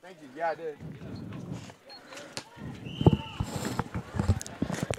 Thank you. Yeah, I did.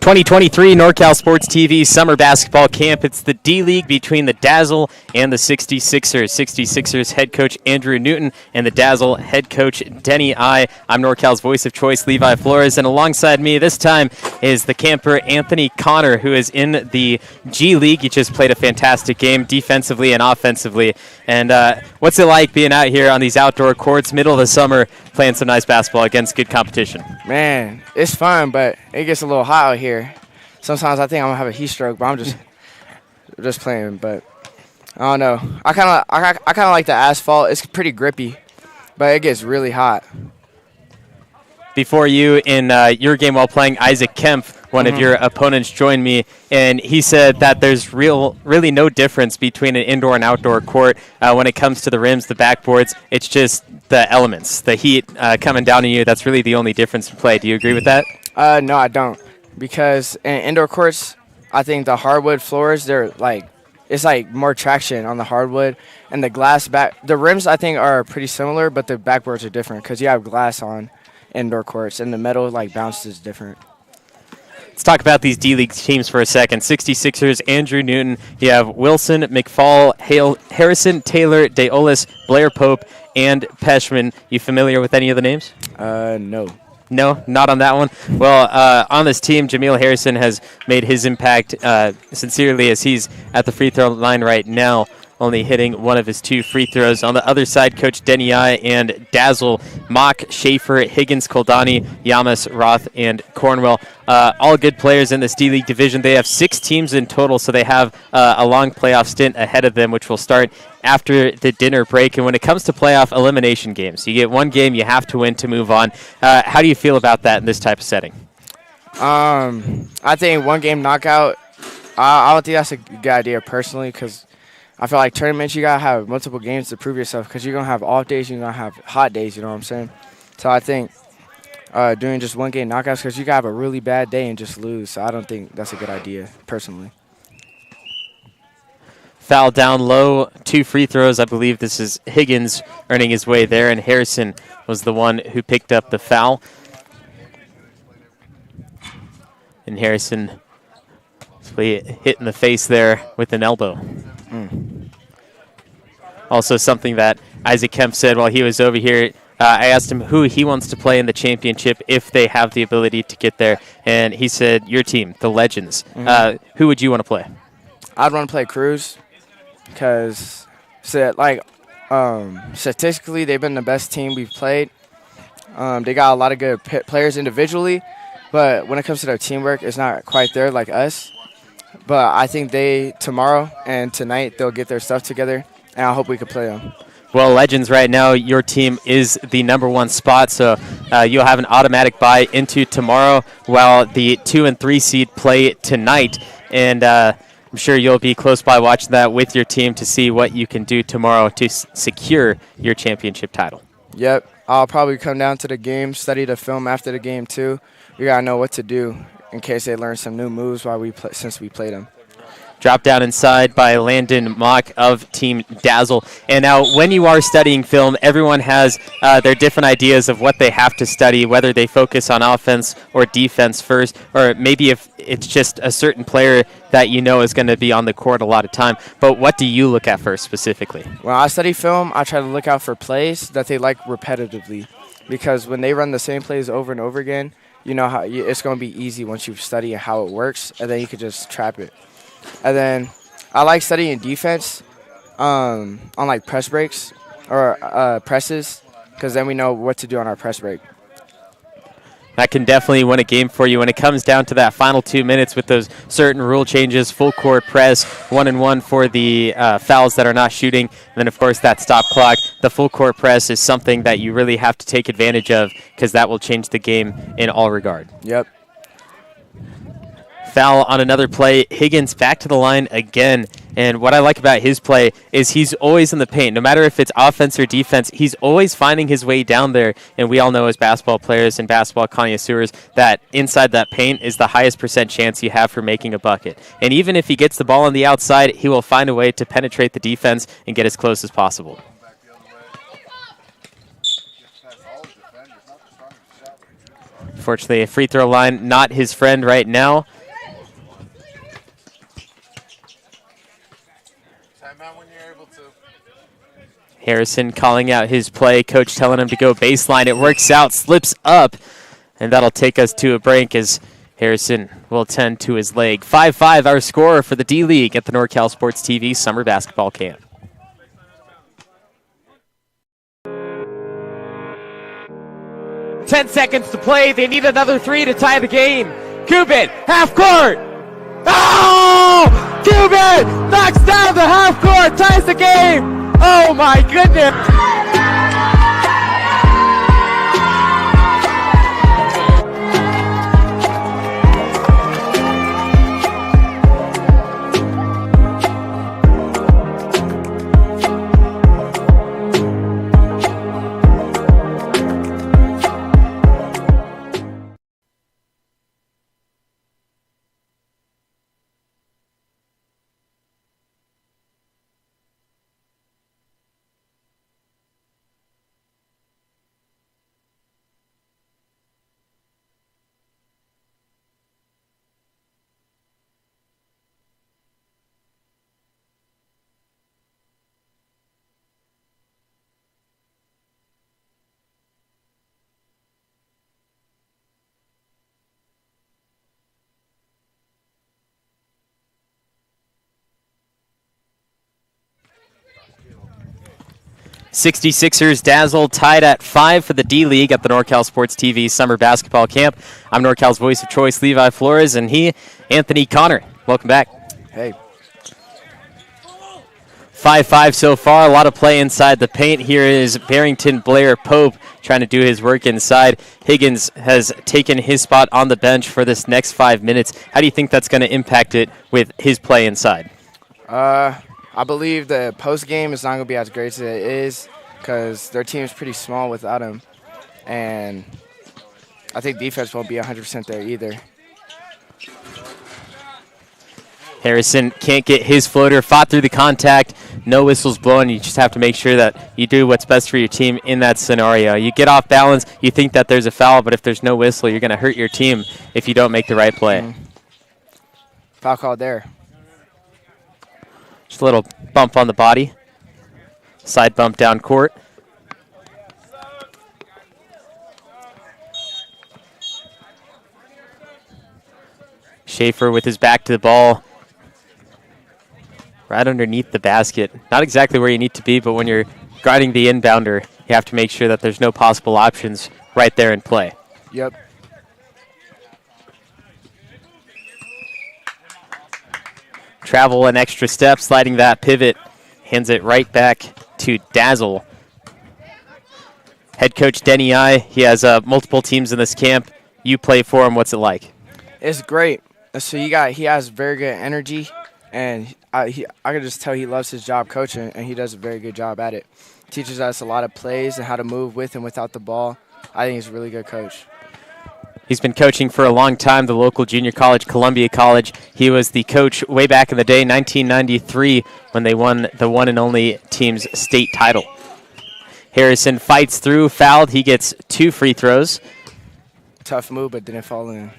2023 NorCal Sports TV Summer Basketball Camp. It's the D-League between the Dazzle and the 66ers. 66ers head coach Andrew Newton and the Dazzle head coach Denny I. I'm NorCal's voice of choice, Levi Flores, and alongside me this time is the camper Anthony Connor, who is in the G-League. He just played a fantastic game defensively and offensively. And what's it like being out here on these outdoor courts, middle of the summer, playing some nice basketball against good competition? Man, it's fun, but it gets a little hot out here. Sometimes I think I'm gonna have a heat stroke, but I'm just playing. But I don't know. I kind of like the asphalt. It's pretty grippy, but it gets really hot. Before you, in your game while playing, Isaac Kemp, one of your opponents, joined me, and he said that there's really no difference between an indoor and outdoor court when it comes to the rims, the backboards. It's just the elements, the heat coming down on you. That's really the only difference in play. Do you agree with that? No, I don't, because in indoor courts, I think the hardwood floors, it's like more traction on the hardwood, and the rims I think are pretty similar, but the backboards are different because you have glass on indoor courts, and the metal bounces different. Let's talk about these D-League teams for a second. 66ers, Andrew Newton. You have Wilson, McFall, Harrison, Taylor, Deolis, Blair Pope, and Peshman. You familiar with any of the names? No. No, not on that one. Well, on this team, Jameel Harrison has made his impact sincerely, as he's at the free throw line right now, only hitting one of his 2 free throws. On the other side, Coach Denny I and Dazzle, Mock, Schaefer, Higgins, Koldani, Yamas, Roth, and Cornwell. All good players in this D-League division. They have 6 teams in total, so they have a long playoff stint ahead of them, which will start after the dinner break. And when it comes to playoff elimination games, you get one game you have to win to move on. How do you feel about that in this type of setting? I think one game knockout, I don't think that's a good idea personally, because I feel like tournaments, you got to have multiple games to prove yourself, because you're going to have off days, you're going to have hot days, you know what I'm saying? So I think doing just one game knockouts, because you got to have a really bad day and just lose. So I don't think that's a good idea personally. Foul down low, 2 free throws. I believe this is Higgins earning his way there, and Harrison was the one who picked up the foul. And Harrison hit in the face there with an elbow. Also something that Isaac Kemp said while he was over here, I asked him who he wants to play in the championship if they have the ability to get there, and he said, your team, the Legends. Who would you want to play? I'd want to play Cruz, because statistically they've been the best team we've played. They got a lot of good players individually, but when it comes to their teamwork, it's not quite there like us. But I think tomorrow and tonight, they'll get their stuff together, and I hope we can play them. Well, Legends, right now, your team is the #1 spot, so you'll have an automatic bye into tomorrow, while the 2 and 3 seed play tonight. And I'm sure you'll be close by watching that with your team to see what you can do tomorrow to secure your championship title. Yep. I'll probably come down to the game, study the film after the game, too. We got to know what to do in case they learn some new moves since we played them. Drop down inside by Landon Mock of Team Dazzle. And now when you are studying film, everyone has their different ideas of what they have to study, whether they focus on offense or defense first, or maybe if it's just a certain player that you know is going to be on the court a lot of time. But what do you look at first specifically? When I study film, I try to look out for plays that they like repetitively, because when they run the same plays over and over again, you know how it's going to be easy once you study how it works, and then you can just trap it. And then I like studying defense on press breaks or presses, because then we know what to do on our press break. That can definitely win a game for you when it comes down to that final 2 minutes with those certain rule changes, full court press, 1-and-1 for the fouls that are not shooting. And then, of course, that stop clock. The full court press is something that you really have to take advantage of, because that will change the game in all regard. Yep. Foul on another play. Higgins back to the line again. And what I like about his play is he's always in the paint. No matter if it's offense or defense, he's always finding his way down there. And we all know as basketball players and basketball connoisseurs that inside that paint is the highest % chance you have for making a bucket. And even if he gets the ball on the outside, he will find a way to penetrate the defense and get as close as possible. Fortunately, a free throw line not his friend right now. Harrison calling out his play. Coach telling him to go baseline. It works out, slips up, and that'll take us to a break as Harrison will tend to his leg. 5-5 our score for the D-League at the NorCal Sports TV Summer Basketball Camp. Ten seconds to play. They need another three to tie the game. Cuban, half court. Oh! Cuban knocks down the half court, ties the game. Oh my goodness. 66ers Dazzle tied at 5 for the D-League at the NorCal Sports TV Summer Basketball Camp. I'm NorCal's voice of choice, Levi Flores, and he, Anthony Connor. Welcome back. Hey. 5-5 so far. A lot of play inside the paint. Here is Barrington Blair Pope trying to do his work inside. Higgins has taken his spot on the bench for this next 5 minutes. How do you think that's going to impact it with his play inside? I believe the post game is not going to be as great as it is because their team is pretty small without him. And I think defense won't be 100% there either. Harrison can't get his floater, fought through the contact, no whistles blown. You just have to make sure that you do what's best for your team in that scenario. You get off balance, you think that there's a foul, but if there's no whistle, you're going to hurt your team if you don't make the right play. Mm-hmm. Foul call there. Just a little bump on the body. Side bump down court. Schaefer with his back to the ball. Right underneath the basket. Not exactly where you need to be, but when you're guarding the inbounder, you have to make sure that there's no possible options right there in play. Yep. Travel an extra step, sliding that pivot, hands it right back to Dazzle. Head coach Denny I, he has multiple teams in this camp. You play for him. What's it like? It's great. So he has very good energy, and I can just tell he loves his job coaching, and he does a very good job at it. Teaches us a lot of plays and how to move with and without the ball. I think he's a really good coach. He's been coaching for a long time, the local junior college, Columbia College. He was the coach way back in the day, 1993, when they won the one and only team's state title. Harrison fights through, fouled. He gets 2 free throws. Tough move, but didn't fall in.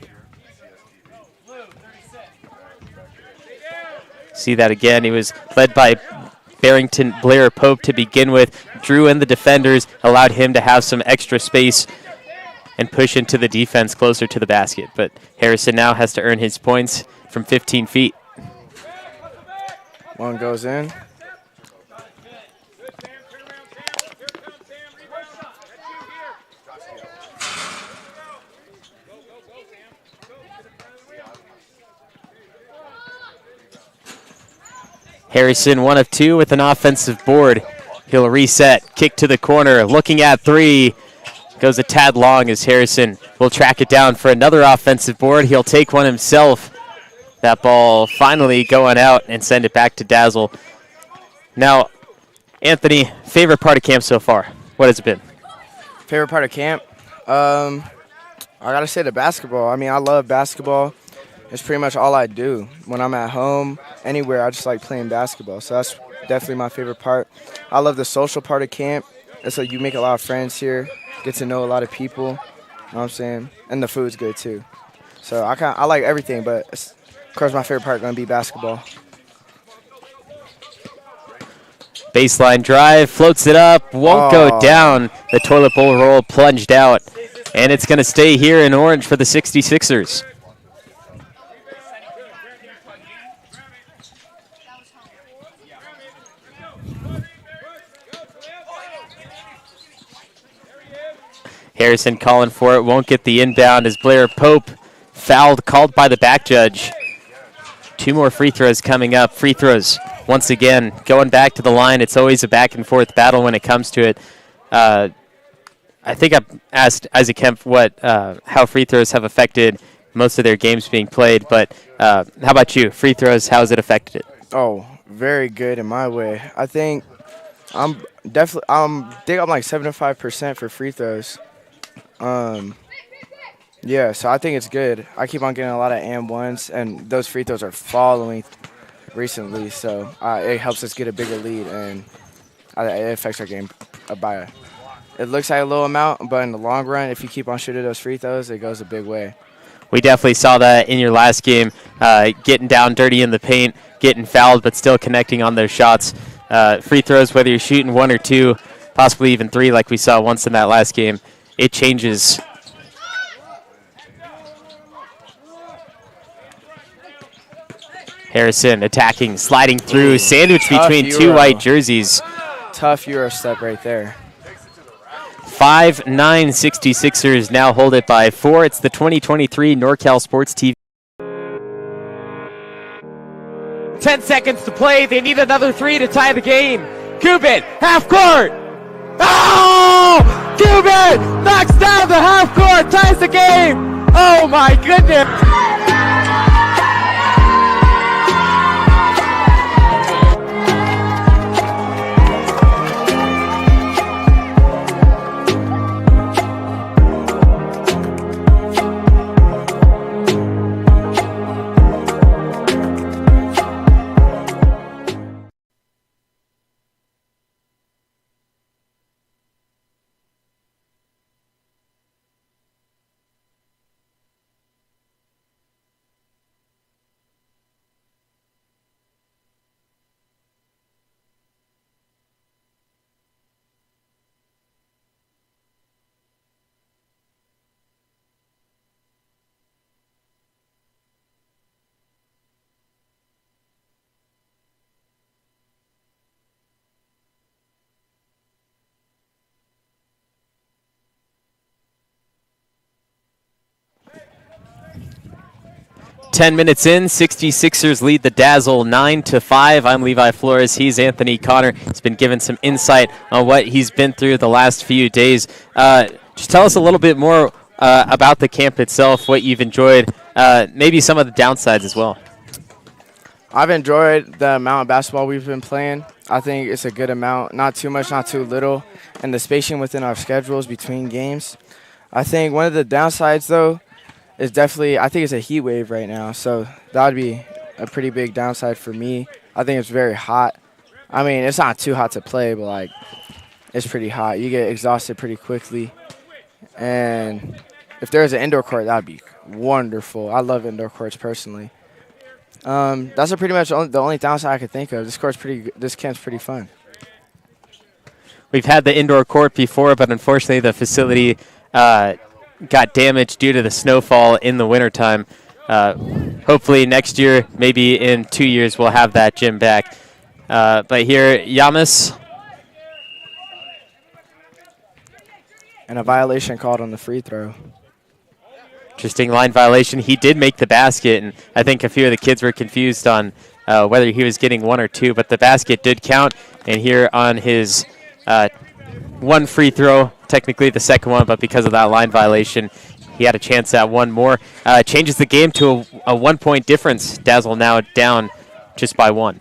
See that again. He was led by Barrington Blair Pope to begin with. Drew in the defenders, allowed him to have some extra space and push into the defense closer to the basket. But Harrison now has to earn his points from 15 feet. One goes in. Harrison 1 of 2 with an offensive board. He'll reset, kick to the corner, looking at 3. Goes a tad long as Harrison will track it down for another offensive board. He'll take one himself. That ball finally going out and send it back to Dazzle. Now, Anthony, favorite part of camp so far? What has it been? Favorite part of camp? I got to say the basketball. I mean, I love basketball. It's pretty much all I do. When I'm at home, anywhere, I just like playing basketball. So that's definitely my favorite part. I love the social part of camp. so you make a lot of friends here, get to know a lot of people. You know what I'm saying? And the food's good too. So I like everything, but of course my favorite part gonna be basketball. Baseline drive, floats it up, won't go down. The toilet bowl roll plunged out, and it's going to stay here in orange for the 66ers. Harrison calling for it, won't get the inbound as Blair Pope fouled, called by the back judge. 2 more free throws coming up. Free throws once again going back to the line. It's always a back and forth battle when it comes to it. I think I've asked Isaac Kemp how free throws have affected most of their games being played, but how about you? Free throws, how has it affected it? Oh, very good in my way. I think I'm like 75% for free throws. Yeah, so I think it's good. I keep on getting a lot of and-ones, and those free throws are following recently, so it helps us get a bigger lead, and it affects our game by it looks like a little amount, but in the long run, if you keep on shooting those free throws, it goes a big way. We definitely saw that in your last game, getting down dirty in the paint, getting fouled, but still connecting on those shots. Free throws, whether you're shooting 1 or 2, possibly even 3 like we saw once in that last game, it changes. Harrison attacking, sliding through, sandwich between 2 white jerseys. Tough Euro step right there. 5-9 66ers now hold it by 4. It's the 2023 NorCal Sports TV. 10 seconds to play. They need another 3 to tie the game. Cuban, half court. Oh! Cuban knocks down the half court, ties the game. Oh my goodness. 10 minutes in, 66ers lead the Dazzle 9-5. I'm Levi Flores. He's Anthony Connor. He's been given some insight on what he's been through the last few days. Just tell us a little bit more about the camp itself, what you've enjoyed, maybe some of the downsides as well. I've enjoyed the amount of basketball we've been playing. I think it's a good amount, not too much, not too little, and the spacing within our schedules between games. I think one of the downsides, though, is definitely, I think it's a heat wave right now, so that would be a pretty big downside for me. I think it's very hot. I mean, it's not too hot to play, but, like, it's pretty hot. You get exhausted pretty quickly. And if there's an indoor court, that would be wonderful. I love indoor courts personally. That's pretty much the only downside I could think of. This camp's pretty fun. We've had the indoor court before, but unfortunately the facility got damaged due to the snowfall in the wintertime. Hopefully next year, maybe in 2 years, we'll have that gym back. But here, Yamas. And a violation called on the free throw. Interesting line violation. He did make the basket, and I think a few of the kids were confused on whether he was getting 1 or 2, but the basket did count. And here on his 1 free throw, technically the second one, but because of that line violation, he had a chance at 1 more. Changes the game to a 1-point difference. Dazzle now down just by 1.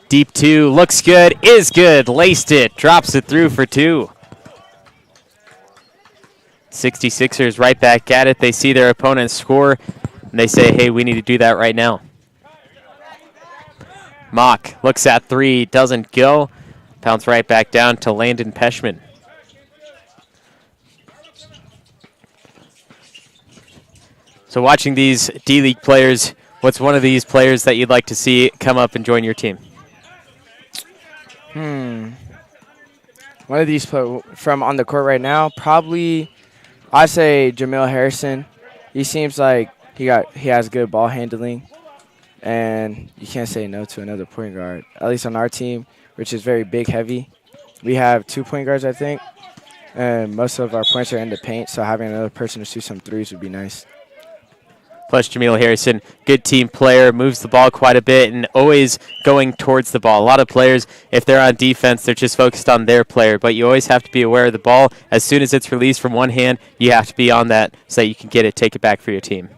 Deep 2, looks good, is good, laced it, drops it through for 2. 66ers right back at it. They see their opponent score, and they say, hey, we need to do that right now. Mock looks at three, doesn't go. Bounce right back down to Landon Peschman. So watching these D-League players, what's one of these players that you'd like to see come up and join your team? One of these from on the court right now, probably I'd say Jamil Harrison. He seems like he has good ball handling, and you can't say no to another point guard. At least on our team, which is very big heavy. We have 2 point guards, I think, and most of our points are in the paint, so having another person to shoot some threes would be nice. Plus Jamil Harrison, good team player, moves the ball quite a bit and always going towards the ball. A lot of players, if they're on defense, they're just focused on their player, but you always have to be aware of the ball. As soon as it's released from one hand, you have to be on that so that you can get it, take it back for your team.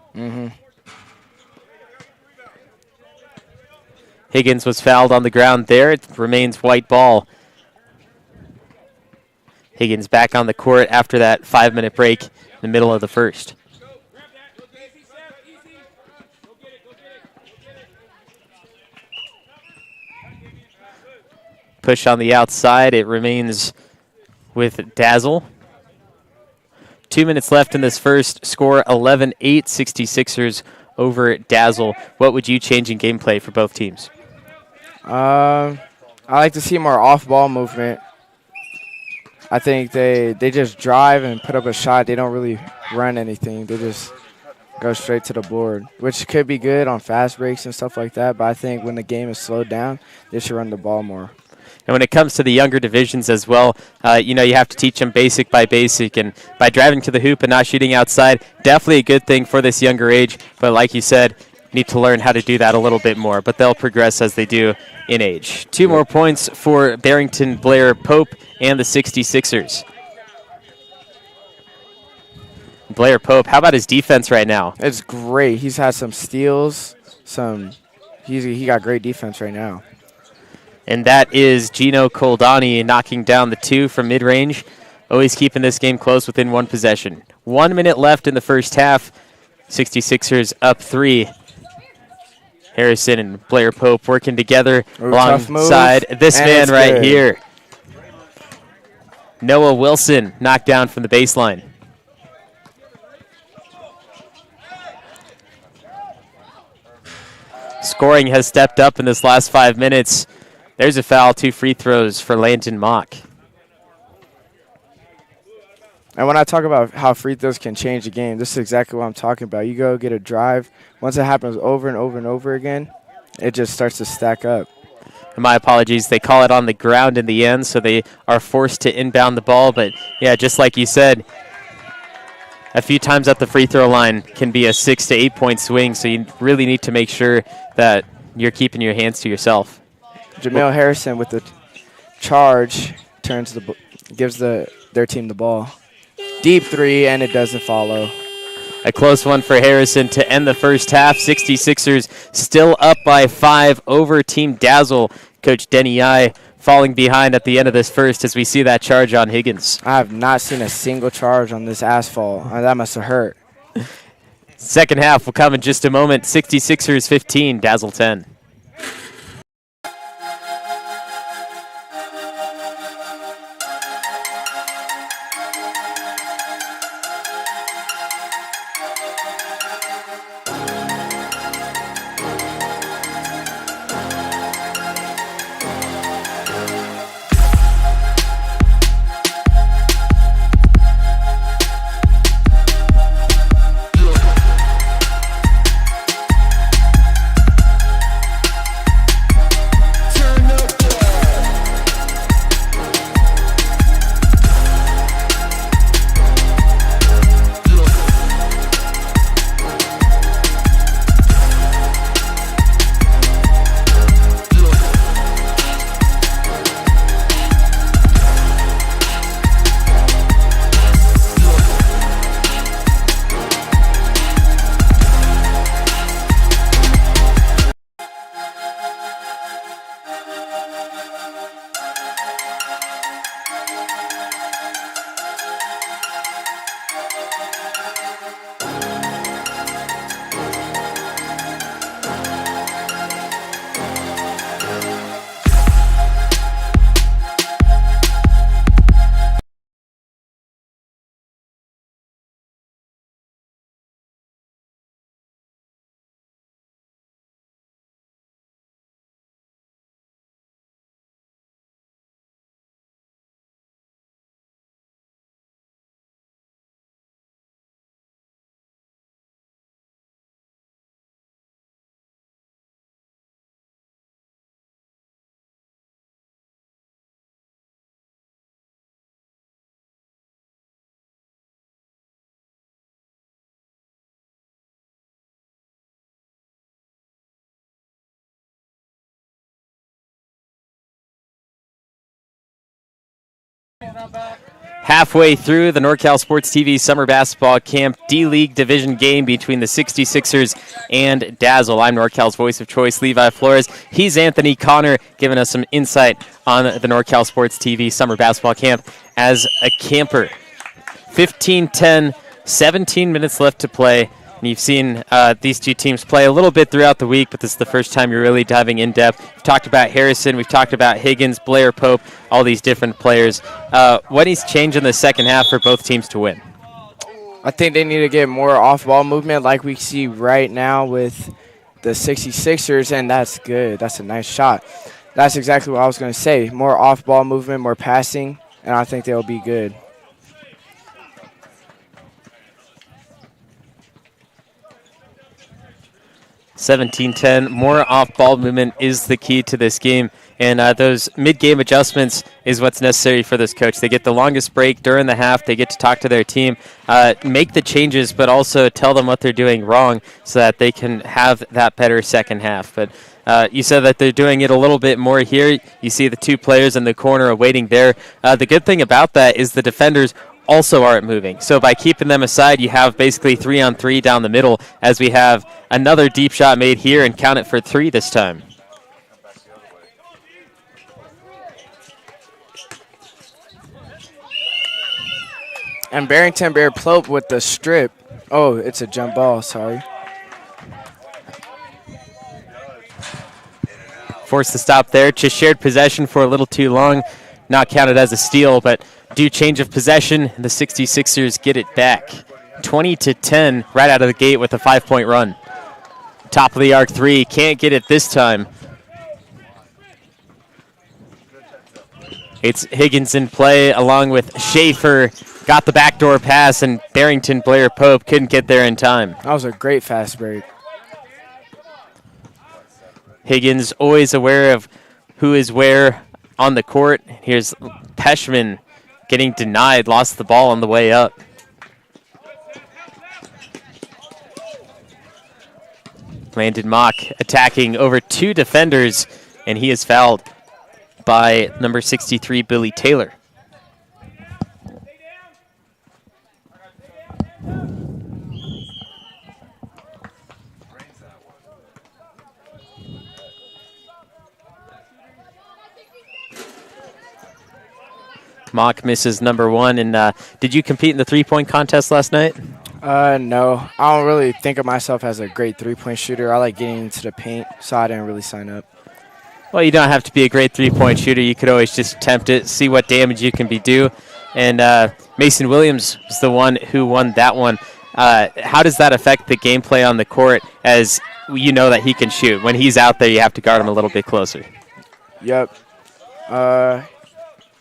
Higgins was fouled on the ground there. It remains white ball. Higgins back on the court after that 5-minute break in the middle of the first. Push on the outside. It remains with Dazzle. 2 minutes left in this first. Score 11-8, 66ers over Dazzle. What would you change in gameplay for both teams? I like to see more off-ball movement. I think they just drive and put up a shot. They don't really run anything. They just go straight to the board, which could be good on fast breaks and stuff like that. But I think when the game is slowed down, they should run the ball more. And when it comes to the younger divisions as well, you have to teach them basic by basic. And by driving to the hoop and not shooting outside, definitely a good thing for this younger age. But like you said, need to learn how to do that a little bit more. But they'll progress as they do in age. 2 more points for Barrington Blair Pope and the 66ers. Blair Pope, how about his defense right now? It's great. He's had some steals. He got great defense right now. And that is Gino Coldani knocking down the 2 from mid-range. Always keeping this game close within 1 possession. 1 minute left in the first half. 66ers up 3. Harrison and Blair Pope working together alongside this man right here. Noah Wilson knocked down from the baseline. Scoring has stepped up in this last 5 minutes. There's a foul, 2 free throws for Landon Mock. And when I talk about how free throws can change the game, this is exactly what I'm talking about. You go get a drive. Once it happens over and over and over again, it just starts to stack up. And my apologies. They call it on the ground in the end, so they are forced to inbound the ball. But, yeah, just like you said, a few times at the free throw line can be a 6 to 8 point swing, so you really need to make sure that you're keeping your hands to yourself. Jamil Harrison with the charge gives their team the ball. Deep 3, and it doesn't follow. A close one for Harrison to end the first half. 66ers still up by 5 over Team Dazzle. Coach Denny Yai falling behind at the end of this first as we see that charge on Higgins. I have not seen a single charge on this asphalt. That must have hurt. Second half will come in just a moment. 66ers 15, Dazzle 10. Halfway through the NorCal Sports TV Summer Basketball Camp D-League Division game between the 66ers and Dazzle. I'm NorCal's voice of choice, Levi Flores. He's Anthony Connor, giving us some insight on the NorCal Sports TV Summer Basketball Camp as a camper. 15-10, 17 minutes left to play. And you've seen these two teams play a little bit throughout the week, but this is the first time you're really diving in depth. We've talked about Harrison. We've talked about Higgins, Blair Pope, all these different players. What needs to change in the second half for both teams to win? I think they need to get more off-ball movement like we see right now with the 66ers, and that's good. That's a nice shot. That's exactly what I was going to say. More off-ball movement, more passing, and I think they'll be good. $17-10, more off-ball movement is the key to this game, and those mid-game adjustments is what's necessary for this coach. They get the longest break during the half. They get to talk to their team, make the changes, but also tell them what they're doing wrong so that they can have that better second half. But you said that they're doing it a little bit more here. You see the two players in the corner awaiting there. The good thing about that is the defenders also aren't moving. So by keeping them aside, you have basically 3-on-3 down the middle as we have another deep shot made here and count it for 3 this time. And Barrington Bear Plope with the strip. Oh, it's a jump ball, sorry. Forced to stop there. Just shared possession for a little too long. Not counted as a steal, but due change of possession, the 66ers get it back. 20-10 right out of the gate with a 5-point run. Top of the arc 3, can't get it this time. It's Higgins in play along with Schaefer. Got the backdoor pass, and Barrington Blair Pope couldn't get there in time. That was a great fast break. Higgins always aware of who is where on the court. Here's Peschman getting denied, lost the ball on the way up. Landon Mock attacking over 2 defenders, and he is fouled by number 63, Billy Taylor. Mock misses number 1. And did you compete in the three-point contest last night? No. I don't really think of myself as a great three-point shooter. I like getting into the paint, so I didn't really sign up. Well, you don't have to be a great three-point shooter. You could always just attempt it, see what damage you can do. And Mason Williams was the one who won that one. How does that affect the gameplay on the court as you know that he can shoot? When he's out there, you have to guard him a little bit closer. Yep.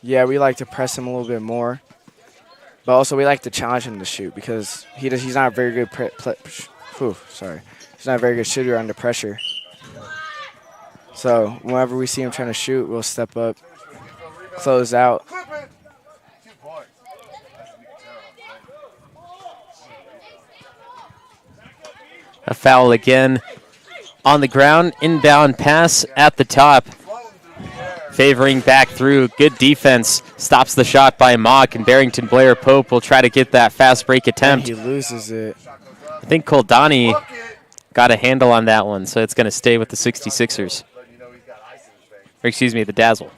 Yeah, we like to press him a little bit more. But also we like to challenge him to shoot because he's not a very good He's not a very good shooter under pressure. So whenever we see him trying to shoot, we'll step up, close out. A foul again on the ground. Inbound pass at the top. Favoring back through. Good defense. Stops the shot by Mock, and Barrington Blair Pope will try to get that fast break attempt. And he loses it. I think Koldani got a handle on that one, so it's going to stay with the 66ers. Or excuse me, the Dazzle.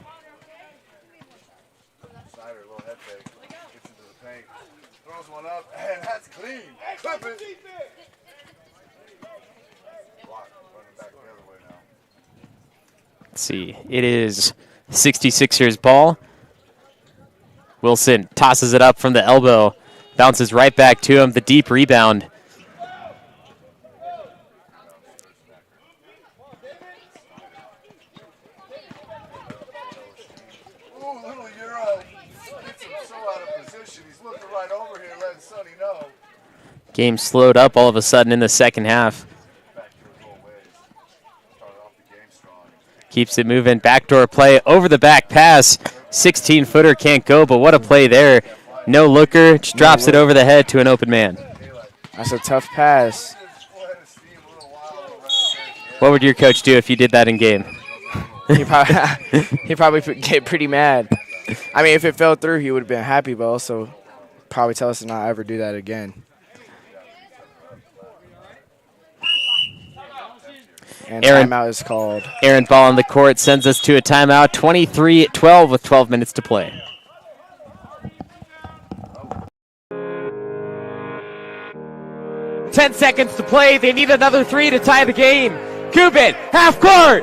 Let's see. It is 66ers ball. Wilson tosses it up from the elbow. Bounces right back to him. The deep rebound. Game slowed up all of a sudden in the second half. Keeps it moving. Backdoor play over the back pass. 16-footer can't go, but what a play there. No looker. Just drops it over the head to an open man. That's a tough pass. What would your coach do if you did that in game? He probably get pretty mad. I mean, if it fell through, he would have been happy, but also probably tell us to not ever do that again. And Aaron, timeout is called. Aaron ball on the court sends us to a timeout. 23-12 with 12 minutes to play. Seconds to play. They need another 3 to tie the game. Cuban, half court.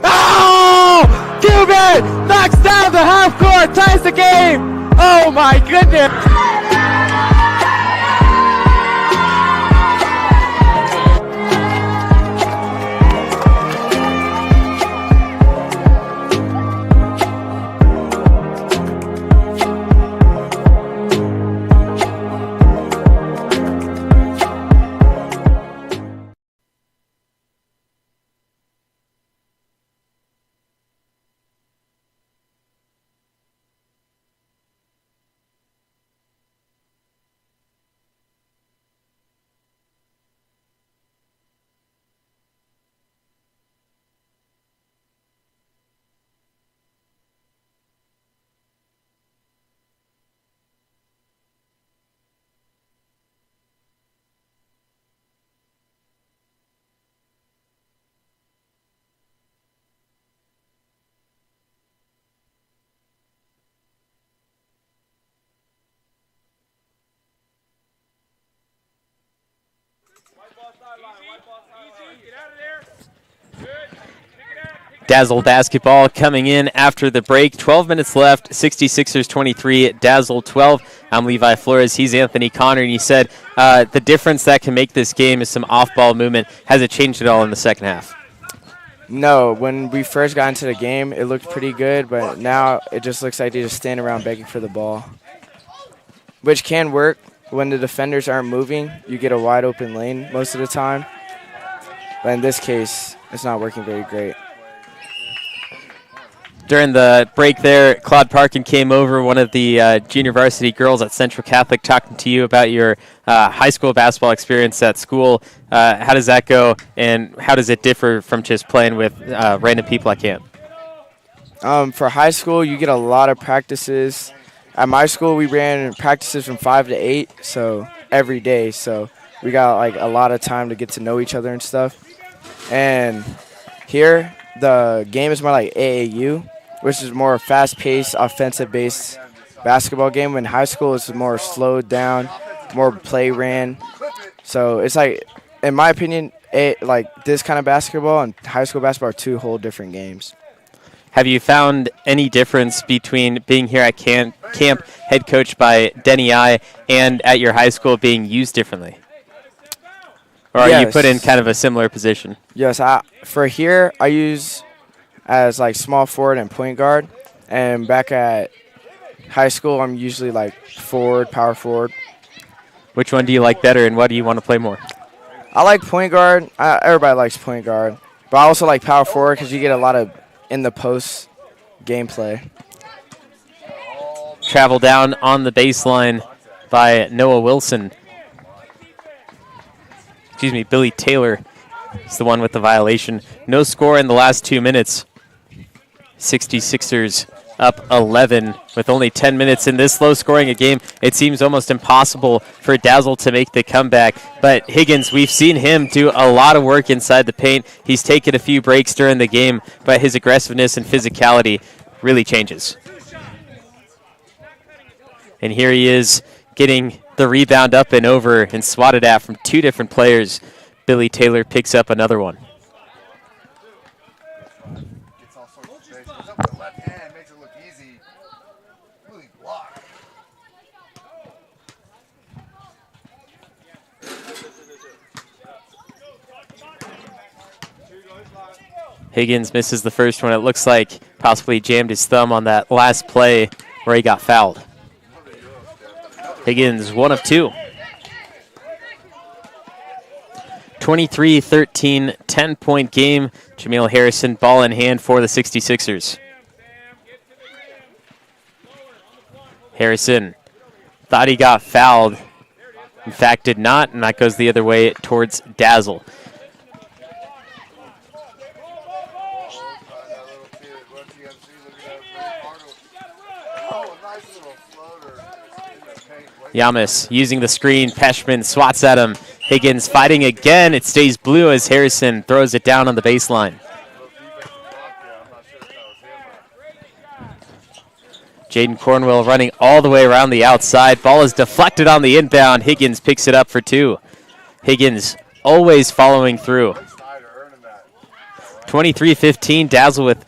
Oh! Cuban knocks down the half court, ties the game. Oh my goodness. Dazzle basketball coming in after the break. 12 minutes left, 66ers 23, Dazzle 12. I'm Levi Flores. He's Anthony Connor, and he said the difference that can make this game is some off-ball movement. Has it changed at all in the second half? No, when we first got into the game, it looked pretty good, but now it just looks like they just stand around begging for the ball, which can work. When the defenders aren't moving, you get a wide open lane most of the time. But in this case, it's not working very great. During the break there, Claude Parkin came over, one of the junior varsity girls at Central Catholic, talking to you about your high school basketball experience at school. How does that go, and how does it differ from just playing with random people at camp? For high school, you get a lot of practices. At my school, we ran practices from 5 to 8, so every day. So we got like a lot of time to get to know each other and stuff. And here, the game is more like AAU, which is more fast-paced, offensive-based basketball game. When high school, it's more slowed down, more play ran. So it's like, in my opinion, like this kind of basketball and high school basketball are two whole different games. Have you found any difference between being here at camp head coached by Denny I, and at your high school being used differently? Or are you put in kind of a similar position? Yes, for here, I use as like small forward and point guard. And back at high school, I'm usually like forward, power forward. Which one do you like better, and what do you want to play more? I like point guard. Everybody likes point guard. But I also like power forward because you get a lot of in the post gameplay. Travel down on the baseline by Noah Wilson. Excuse me, Billy Taylor is the one with the violation. No score in the last 2 minutes. 66ers up 11 with only 10 minutes in this low-scoring a game. It seems almost impossible for Dazzle to make the comeback. But Higgins, we've seen him do a lot of work inside the paint. He's taken a few breaks during the game, but his aggressiveness and physicality really changes. And here he is getting the rebound up and over and swatted at from two different players. Billy Taylor picks up another one. Higgins misses the first one. It looks like possibly jammed his thumb on that last play where he got fouled. Higgins, 1 of 2. 23-13, 10-point game. Jameel Harrison, ball in hand for the 66ers. Harrison thought he got fouled. In fact, did not, and that goes the other way towards Dazzle. Yamas using the screen. Peshman swats at him. Higgins fighting again. It stays blue as Harrison throws it down on the baseline. Jaden Cornwell running all the way around the outside. Ball is deflected on the inbound. Higgins picks it up for two. Higgins always following through. 23-15, Dazzle with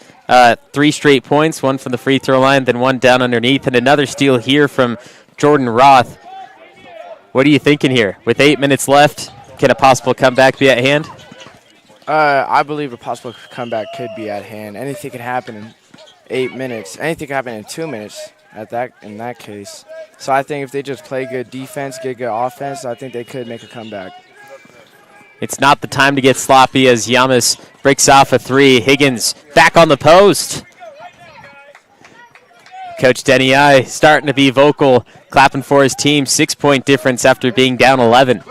3 straight points, one from the free throw line, then one down underneath, and another steal here from Jordan Roth. What are you thinking here? With 8 minutes left, can a possible comeback be at hand? I believe a possible comeback could be at hand. Anything could happen in 8 minutes. Anything could happen in 2 minutes in that case. So I think if they just play good defense, get good offense, I think they could make a comeback. It's not the time to get sloppy as Yamas breaks off a 3. Higgins back on the post. Coach Denny I starting to be vocal, clapping for his team. 6-point difference after being down 11.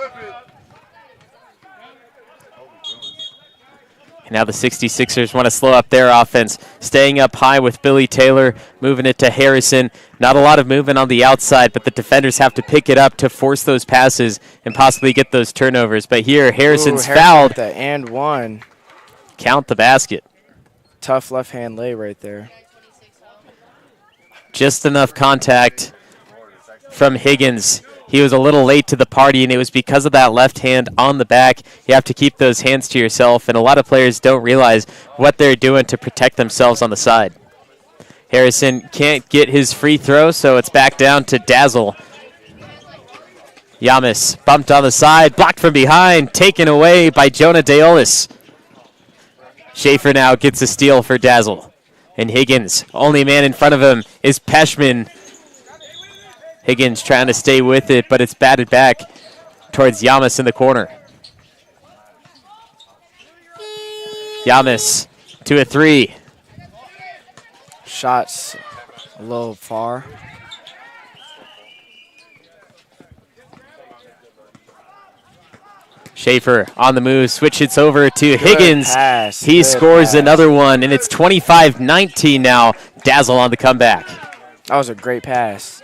And now the 66ers want to slow up their offense, staying up high with Billy Taylor, moving it to Harrison. Not a lot of movement on the outside, but the defenders have to pick it up to force those passes and possibly get those turnovers. But here, Harrison's fouled. The and one. Count the basket. Tough left-hand lay right there. Just enough contact from Higgins. He was a little late to the party, and it was because of that left hand on the back. You have to keep those hands to yourself, and a lot of players don't realize what they're doing to protect themselves on the side. Harrison can't get his free throw, so it's back down to Dazzle. Yamas bumped on the side, blocked from behind, taken away by Jonah Deolis. Schaefer now gets a steal for Dazzle. And Higgins, only man in front of him is Peshman. Higgins trying to stay with it, but it's batted back towards Yamas in the corner. Yamas to a 3. Shots a little far. Schaefer on the move, switches over to Higgins. Pass. He scores another one, and it's 25-19 now. Dazzle on the comeback. That was a great pass.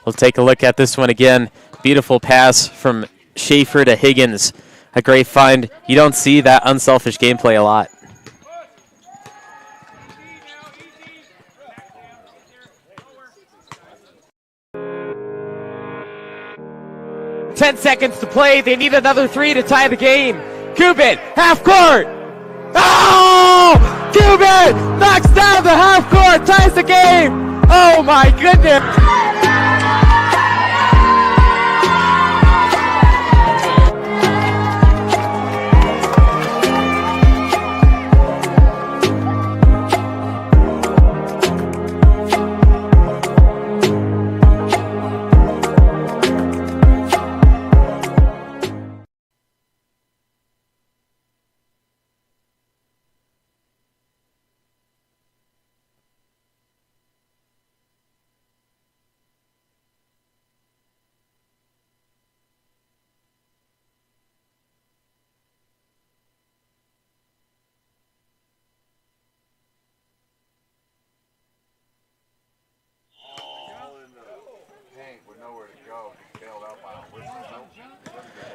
We'll take a look at this one again. Beautiful pass from Schaefer to Higgins. A great find. You don't see that unselfish gameplay a lot. Ten seconds to play. They need another 3 to tie the game. Cuban, half court. Oh! Cuban knocks down the half court, ties the game. Oh my goodness.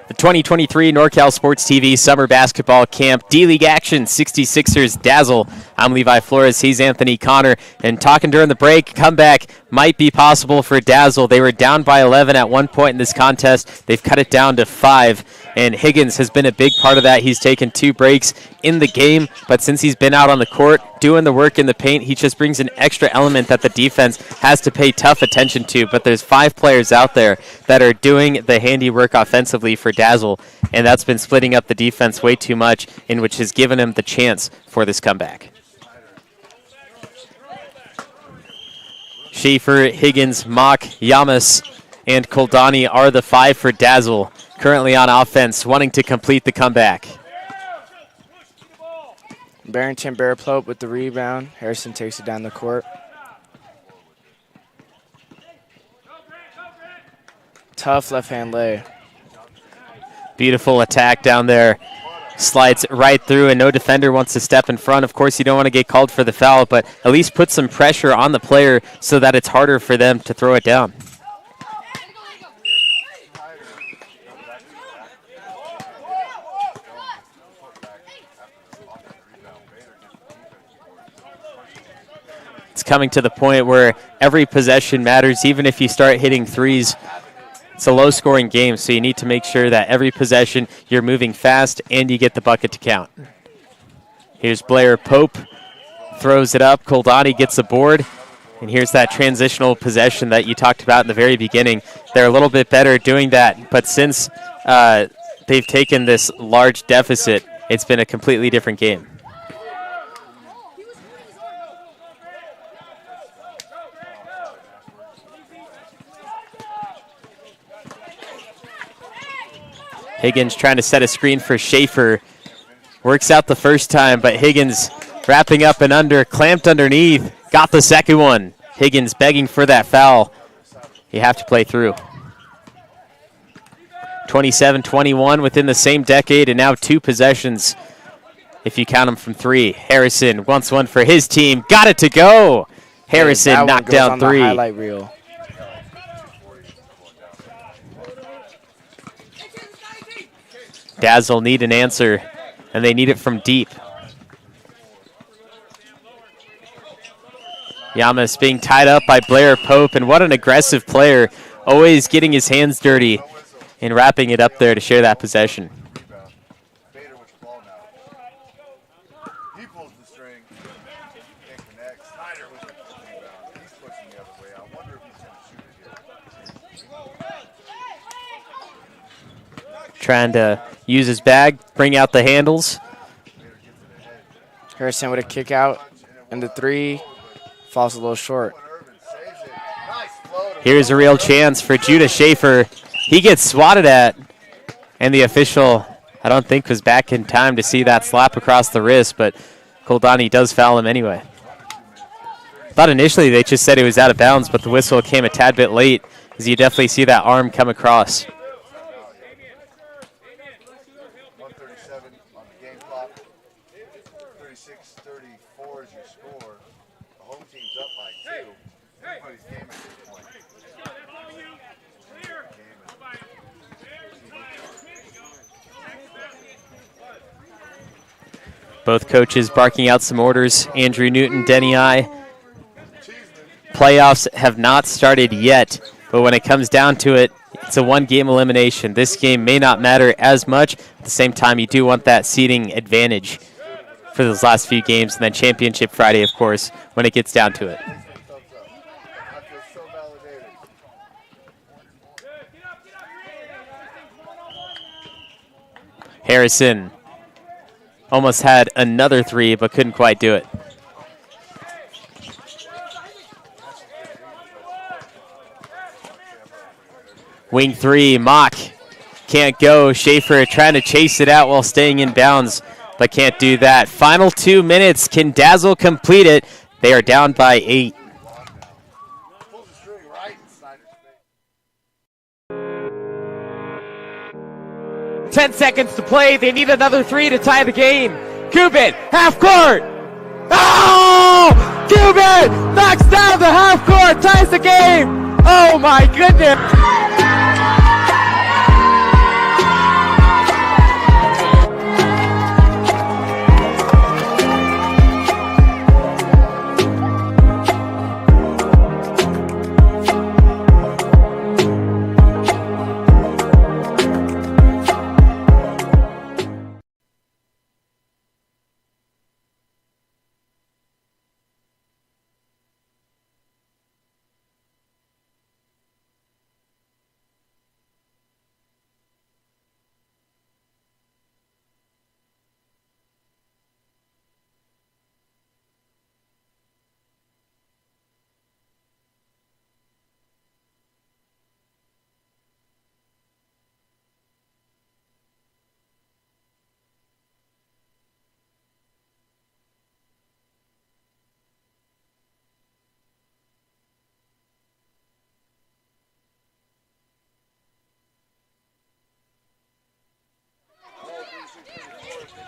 The 2023 NorCal Sports TV Summer Basketball Camp D-League action, 66ers Dazzle. I'm Levi Flores, he's Anthony Connor, and talking during the break, comeback might be possible for Dazzle. They were down by 11 at one point in this contest. They've cut it down to 5, and Higgins has been a big part of that. He's taken 2 breaks in the game, but since he's been out on the court doing the work in the paint, he just brings an extra element that the defense has to pay tough attention to. But there's 5 players out there that are doing the handiwork offensively for Dazzle, and that's been splitting up the defense way too much, in which has given him the chance for this comeback. Schaefer, Higgins, Mock, Yamas, and Koldani are the 5 for Dazzle, currently on offense, wanting to complete the comeback. Barrington Bearplote with the rebound. Harrison takes it down the court. Tough left-hand lay. Beautiful attack down there slides right through, and no defender wants to step in front. Of course, you don't want to get called for the foul, but at least put some pressure on the player so that it's harder for them to throw it down. It's coming to the point where every possession matters, even if you start hitting threes. It's a low-scoring game, so you need to make sure that every possession you're moving fast and you get the bucket to count. Here's Blair Pope, throws it up. Koldani gets the board, and here's that transitional possession that you talked about in the very beginning. They're a little bit better at doing that, but since they've taken this large deficit, it's been a completely different game. Higgins trying to set a screen for Schaefer. Works out the first time, but Higgins wrapping up and under, clamped underneath, got the second one. Higgins begging for that foul. You have to play through. 27-21 within the same decade, and now 2 possessions if you count them from 3. Harrison wants one for his team. Got it to go. Harrison knocked down 3. Highlight reel. Dazzle need an answer, and they need it from deep. Yamas being tied up by Blair Pope, and what an aggressive player, always getting his hands dirty and wrapping it up there to share that possession. Trying to use his bag, bring out the handles. Harrison with a kick out, and the 3 falls a little short. Here's a real chance for Judah Schaefer. He gets swatted at, and the official, I don't think, was back in time to see that slap across the wrist, but Koldani does foul him anyway. I thought initially they just said it was out of bounds, but the whistle came a tad bit late, as you definitely see that arm come across. Both coaches barking out some orders. Andrew Newton, Denny I. Playoffs have not started yet, but when it comes down to it, it's a 1-game elimination. This game may not matter as much. At the same time, you do want that seeding advantage for those last few games, and then Championship Friday, of course, when it gets down to it. Harrison almost had another 3, but couldn't quite do it. Wing 3, Mock can't go. Schaefer trying to chase it out while staying in bounds, but can't do that. Final 2 minutes. Can Dazzle complete it? They are down by 8. Ten seconds to play. They need another 3 to tie the game. Cuban, half court. Oh! Cuban knocks down the half court, ties the game. Oh my goodness.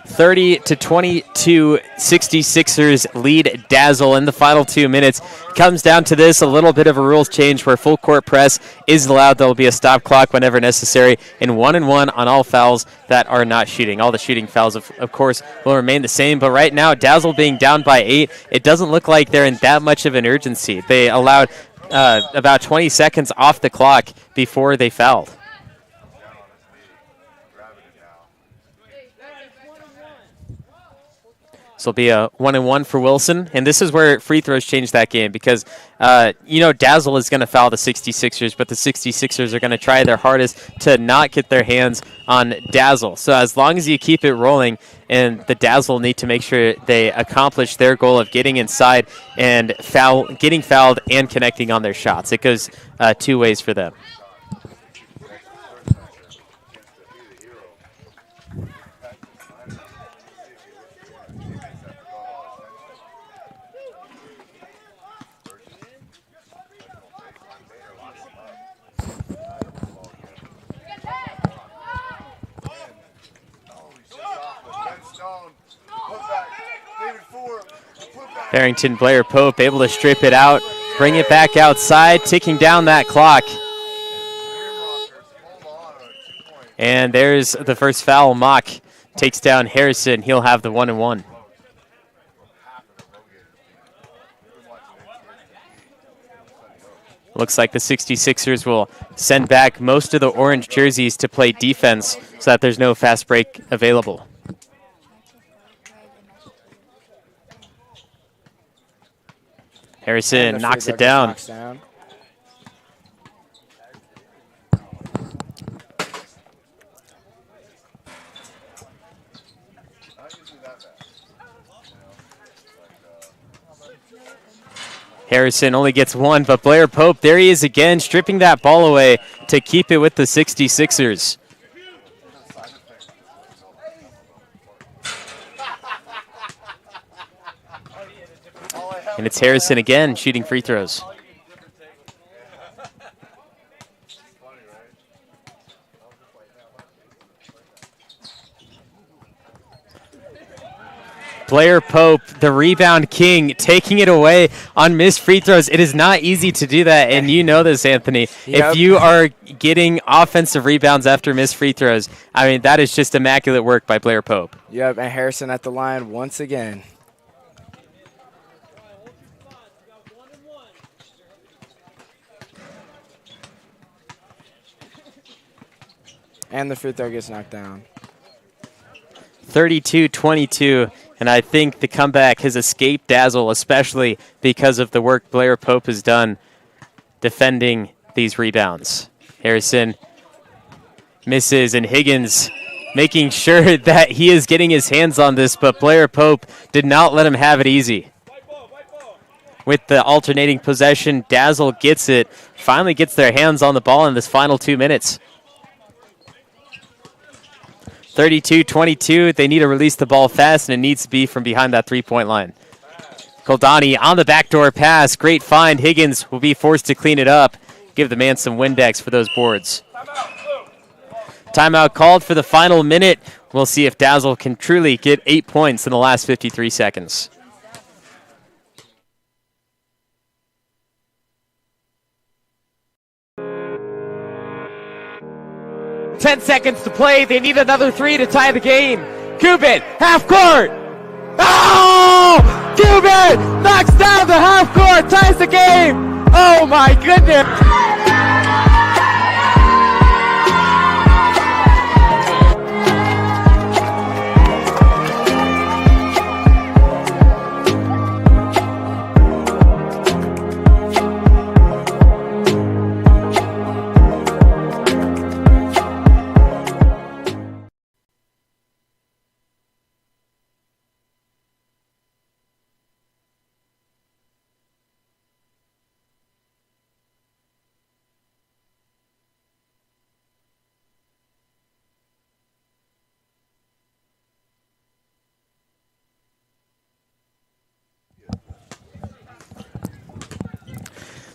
30-22, 66ers lead Dazzle in the final 2 minutes. Comes down to this, a little bit of a rules change where full court press is allowed. There will be a stop clock whenever necessary, and 1-1 on all fouls that are not shooting. All the shooting fouls, of course, will remain the same, but right now, Dazzle being down by 8, it doesn't look like they're in that much of an urgency. They allowed about 20 seconds off the clock before they fouled. This will be a 1-1 for Wilson, and this is where free throws change that game because, Dazzle is going to foul the 66ers, but the 66ers are going to try their hardest to not get their hands on Dazzle. So as long as you keep it rolling, and the Dazzle need to make sure they accomplish their goal of getting inside and getting fouled and connecting on their shots. It goes 2 ways for them. Barrington Blair Pope able to strip it out, bring it back outside, ticking down that clock. And there's the first foul. Mock takes down Harrison. He'll have the 1-1. Looks like the 66ers will send back most of the orange jerseys to play defense so that there's no fast break available. Harrison knocks it down. Harrison only gets 1, but Blair Pope, there he is again, stripping that ball away to keep it with the 66ers. And it's Harrison again shooting free throws. Blair Pope, the rebound king, taking it away on missed free throws. It is not easy to do that, and you know this, Anthony. Yep. If you are getting offensive rebounds after missed free throws, I mean, that is just immaculate work by Blair Pope. Yep, and Harrison at the line once again. And the free throw gets knocked down. 32-22, and I think the comeback has escaped Dazzle, especially because of the work Blair Pope has done defending these rebounds. Harrison misses, and Higgins making sure that he is getting his hands on this, but Blair Pope did not let him have it easy. With the alternating possession, Dazzle gets it, finally gets their hands on the ball in this final 2 minutes. 32-22, they need to release the ball fast, and it needs to be from behind that three-point line. Goldani on the backdoor pass, great find. Higgins will be forced to clean it up. Give the man some Windex for those boards. Timeout called for the final minute. We'll see if Dazzle can truly get 8 points in the last 53 seconds. 10 seconds to play. They need another 3 to tie the game. Cuban, half court. Oh! Cuban knocks down the half court, ties the game. Oh my goodness.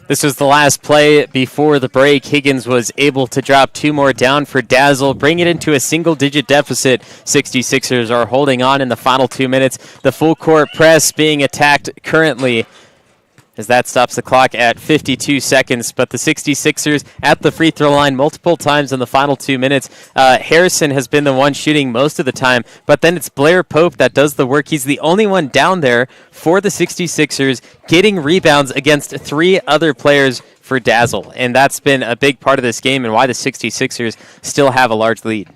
This was the last play before the break. Higgins was able to drop 2 more down for Dazzle, bring it into a single-digit deficit. 66ers are holding on in the final 2 minutes. The full-court press being attacked currently as that stops the clock at 52 seconds. But the 66ers at the free throw line multiple times in the final 2 minutes. Harrison has been the one shooting most of the time, but then it's Blair Pope that does the work. He's the only one down there for the 66ers, getting rebounds against 3 other players for Dazzle. And that's been a big part of this game and why the 66ers still have a large lead.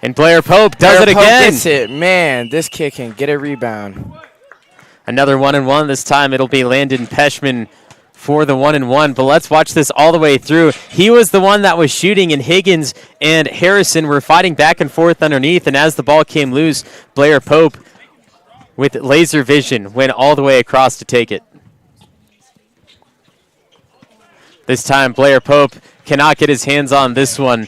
And Blair Pope does it again. Gets it. Man, this kid can get a rebound. Another 1-and-1. This time it'll be Landon Peshman for the 1-and-1. But let's watch this all the way through. He was the one that was shooting, and Higgins and Harrison were fighting back and forth underneath. And as the ball came loose, Blair Pope, with laser vision, went all the way across to take it. This time, Blair Pope cannot get his hands on this one.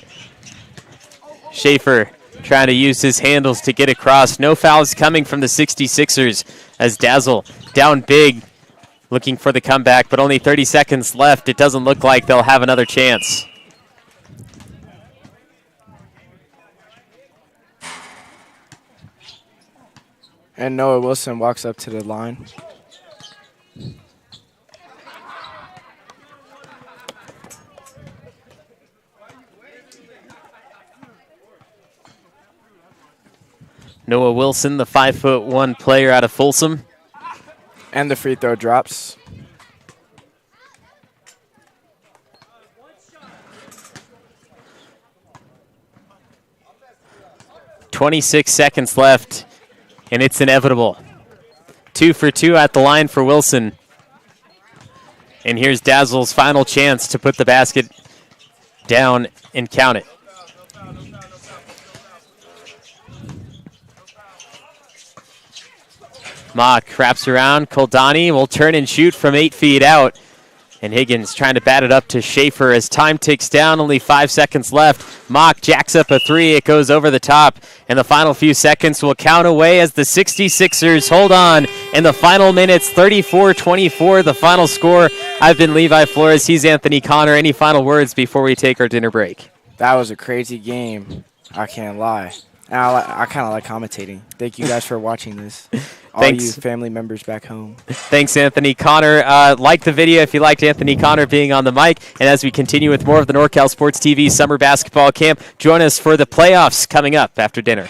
Schaefer trying to use his handles to get across. No fouls coming from the 66ers as Dazzle down big, looking for the comeback, but only 30 seconds left. It doesn't look like they'll have another chance. And Noah Wilson walks up to the line. Noah Wilson, the 5'1" player out of Folsom. And the free throw drops. .26 seconds left, and it's inevitable. 2 for 2 at the line for Wilson. And here's Dazzle's final chance to put the basket down and count it. Mock wraps around. Koldani will turn and shoot from 8 feet out. And Higgins trying to bat it up to Schaefer as time ticks down. Only 5 seconds left. Mock jacks up a 3. It goes over the top. And the final few seconds will count away as the 66ers hold on. In the final minutes, 34-24, the final score. I've been Levi Flores. He's Anthony Connor. Any final words before we take our dinner break? That was a crazy game. I can't lie. And I kind of like commentating. Thank you guys for watching this. All you family members back home. Thanks, Anthony Connor. Like the video if you liked Anthony Connor being on the mic. And as we continue with more of the NorCal Sports TV Summer Basketball Camp, join us for the playoffs coming up after dinner.